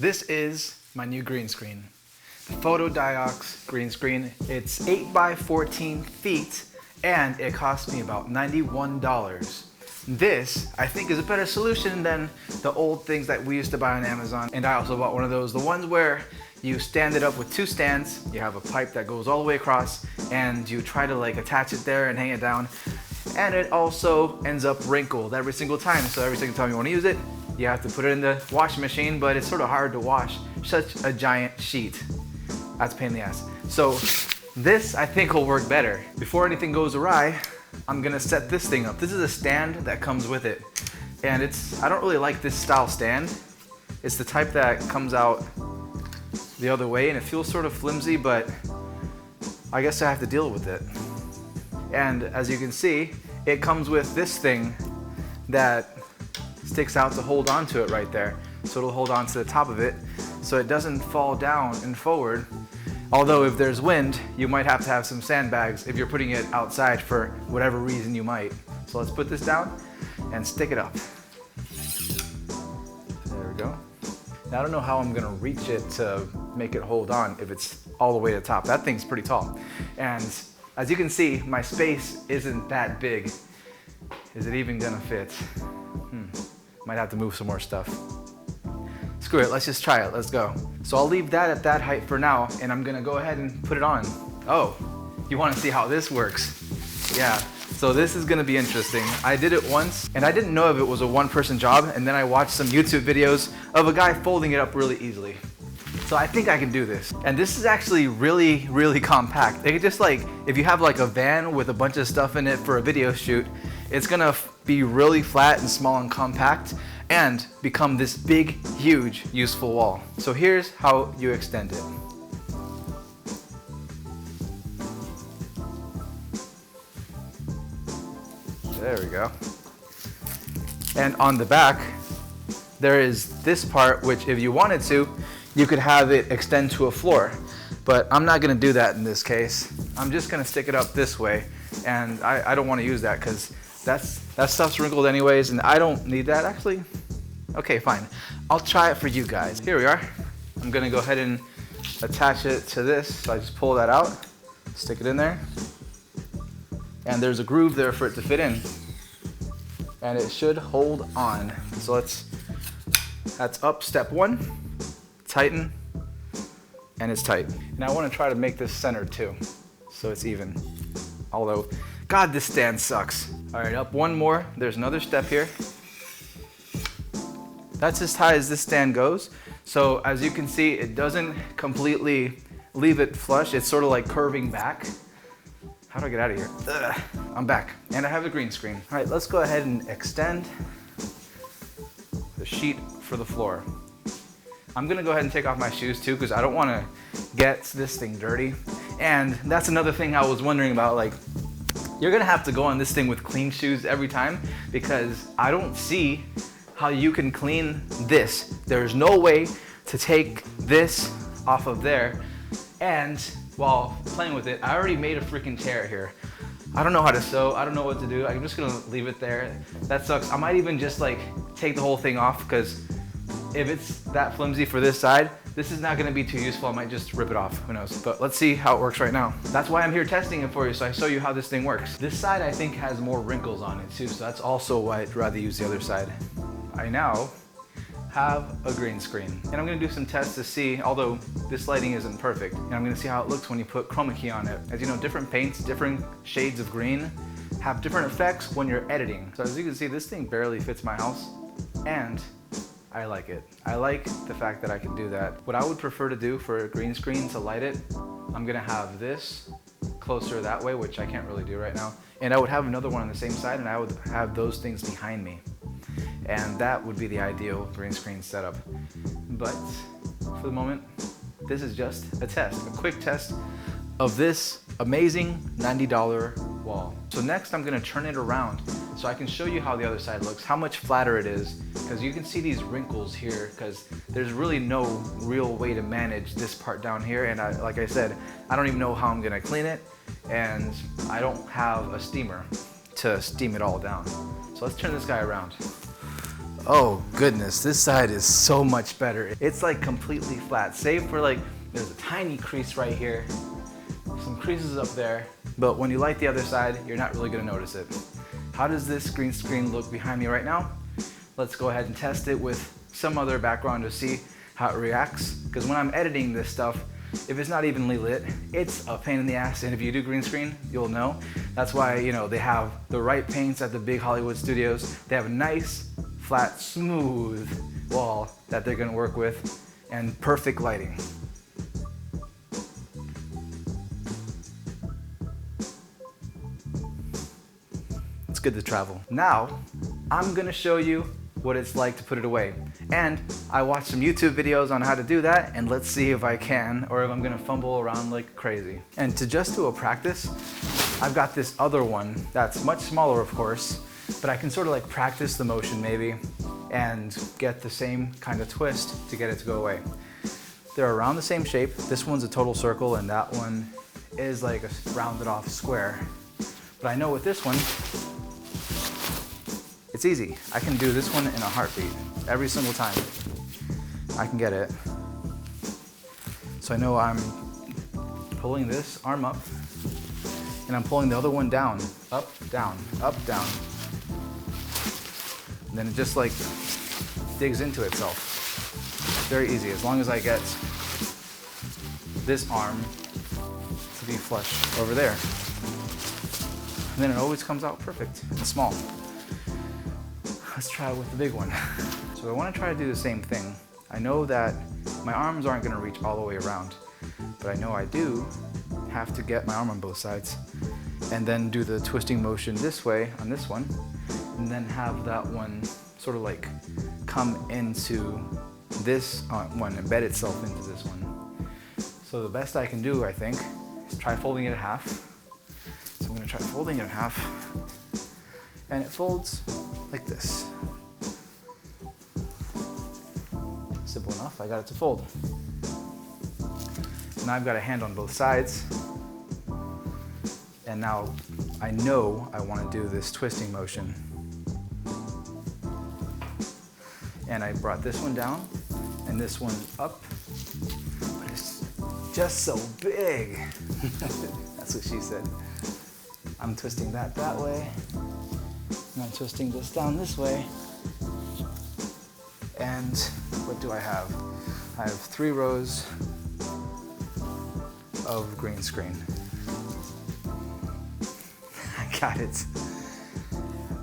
This is my new green screen, the fotodiox green screen. It's 8 by 14 feet and it cost me about $91. This, I think, is a better solution than the old things that we used to buy on Amazon. And I also bought one of those, the ones where you stand it up with two stands, you have a pipe that goes all the way across, and you try to like attach it there and hang it down. And it also ends up wrinkled every single time. So every single time you want to use it, you have to put it in the washing machine, but it's sort of hard to wash such a giant sheet. That's a pain in the ass. So this, I think, will work better. Before anything goes awry, I'm gonna set this thing up. This is a stand that comes with it. And I don't really like this style stand. It's the type that comes out the other way and it feels sort of flimsy, but I guess I have to deal with it. And as you can see, it comes with this thing that sticks out to hold on to it right there. So it'll hold on to the top of it so it doesn't fall down and forward. Although if there's wind, you might have to have some sandbags if you're putting it outside for whatever reason you might. So let's put this down and stick it up. There we go. Now I don't know how I'm gonna reach it to make it hold on if it's all the way to the top. That thing's pretty tall. And as you can see, my space isn't that big. Is it even gonna fit? Might have to move some more stuff. Screw it, let's just try it, let's go. So I'll leave that at that height for now, and I'm gonna go ahead and put it on. Oh, you wanna see how this works? Yeah, so this is gonna be interesting. I did it once, and I didn't know if it was a one-person job, and then I watched some YouTube videos of a guy folding it up really easily. So I think I can do this. And this is actually really, really compact. It could just like, if you have like a van with a bunch of stuff in it for a video shoot, it's gonna be really flat and small and compact and become this big, huge, useful wall. So here's how you extend it. There we go. And on the back, there is this part, which if you wanted to, you could have it extend to a floor. But I'm not gonna do that in this case. I'm just gonna stick it up this way. And I don't wanna use that because that stuff's wrinkled anyways, and I don't need that actually. Okay, fine. I'll try it for you guys. Here we are. I'm gonna go ahead and attach it to this. So I just pull that out, stick it in there. And there's a groove there for it to fit in. And it should hold on. So that's up step one, tighten, and it's tight. And I wanna try to make this centered too, so it's even. Although, God, this stand sucks. All right, up one more. There's another step here. That's as high as this stand goes. So as you can see, it doesn't completely leave it flush. It's sort of like curving back. How do I get out of here? Ugh, I'm back, and I have a green screen. All right, let's go ahead and extend the sheet for the floor. I'm gonna go ahead and take off my shoes too, because I don't wanna get this thing dirty. And that's another thing I was wondering about, like, you're gonna have to go on this thing with clean shoes every time, because I don't see how you can clean this. There's no way to take this off of there. And while playing with it, I already made a freaking tear here. I don't know how to sew, I don't know what to do. I'm just gonna leave it there. That sucks. I might even just like take the whole thing off, because if it's that flimsy for this side, this is not gonna be too useful. I might just rip it off, who knows. But let's see how it works right now. That's why I'm here testing it for you, so I show you how this thing works. This side I think has more wrinkles on it too, so that's also why I'd rather use the other side. I now have a green screen, and I'm gonna do some tests to see, although this lighting isn't perfect, and I'm gonna see how it looks when you put chroma key on it. As you know, different paints, different shades of green have different effects when you're editing. So as you can see, this thing barely fits my house, and I like it. I like the fact that I can do that. What I would prefer to do for a green screen to light it, I'm gonna have this closer that way, which I can't really do right now. And I would have another one on the same side, and I would have those things behind me. And that would be the ideal green screen setup. But for the moment, this is just a test, a quick test of this amazing $90 wall. So next I'm gonna turn it around so I can show you how the other side looks, how much flatter it is, because you can see these wrinkles here, because there's really no real way to manage this part down here. And like I said, I don't even know how I'm gonna clean it, and I don't have a steamer to steam it all down. So let's turn this guy around. Oh goodness, this side is so much better. It's like completely flat, save for like, there's a tiny crease right here, some creases up there, but when you light the other side, you're not really gonna notice it. How does this green screen look behind me right now? Let's go ahead and test it with some other background to see how it reacts. Because when I'm editing this stuff, if it's not evenly lit, it's a pain in the ass. And if you do green screen, you'll know. That's why, you know, they have the right paints at the big Hollywood studios. They have a nice, flat, smooth wall that they're gonna work with and perfect lighting. It's good to travel. Now, I'm gonna show you what it's like to put it away. And I watched some YouTube videos on how to do that, and let's see if I can, or if I'm gonna fumble around like crazy. And to just do a practice, I've got this other one that's much smaller, of course, but I can sort of like practice the motion maybe, and get the same kind of twist to get it to go away. They're around the same shape. This one's a total circle, and that one is like a rounded off square. But I know with this one, it's easy. I can do this one in a heartbeat. Every single time I can get it. So I know I'm pulling this arm up and I'm pulling the other one down, up, down, up, down. And then it just like digs into itself. Very easy, as long as I get this arm to be flush over there. And then it always comes out perfect and small. Let's try it with the big one. So I want to try to do the same thing. I know that my arms aren't going to reach all the way around, but I know I do have to get my arm on both sides and then do the twisting motion this way on this one, and then have that one sort of like come into this one, embed itself into this one. So the best I can do, I think, is try folding it in half. So I'm going to try folding it in half, and it folds like this. Simple enough, I got it to fold. Now I've got a hand on both sides, and now I know I want to do this twisting motion. And I brought this one down and this one up, but it's just so big. That's what she said. I'm twisting that way, and I'm twisting this down this way. And what do I have? I have 3 rows of green screen. I got it.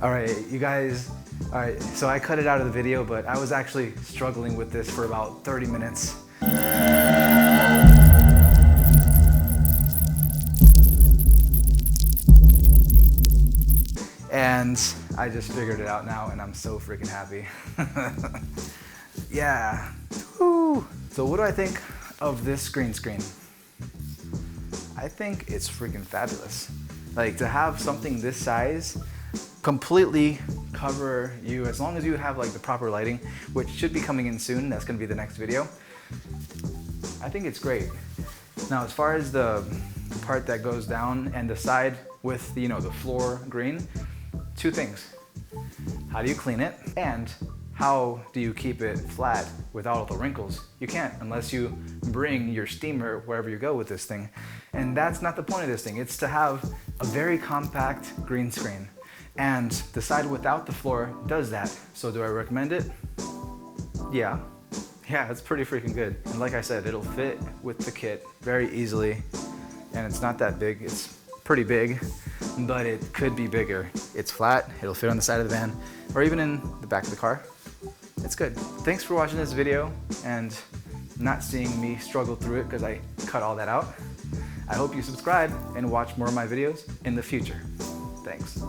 All right, you guys. All right, so I cut it out of the video, but I was actually struggling with this for about 30 minutes. And I just figured it out now, and I'm so freaking happy. Yeah. Woo. So what do I think of this green screen? I think it's freaking fabulous. Like, to have something this size completely cover you, as long as you have like the proper lighting, which should be coming in soon. That's gonna be the next video. I think it's great. Now, as far as the part that goes down and the side with, you know, the floor green, 2 things. How do you clean it? And how do you keep it flat without all the wrinkles? You can't unless you bring your steamer wherever you go with this thing. And that's not the point of this thing. It's to have a very compact green screen. And the side without the floor does that. So do I recommend it? Yeah. Yeah, it's pretty freaking good. And like I said, it'll fit with the kit very easily. And it's not that big. It's pretty big, but it could be bigger. It's flat, it'll fit on the side of the van, or even in the back of the car. It's good. Thanks for watching this video and not seeing me struggle through it because I cut all that out. I hope you subscribe and watch more of my videos in the future. Thanks.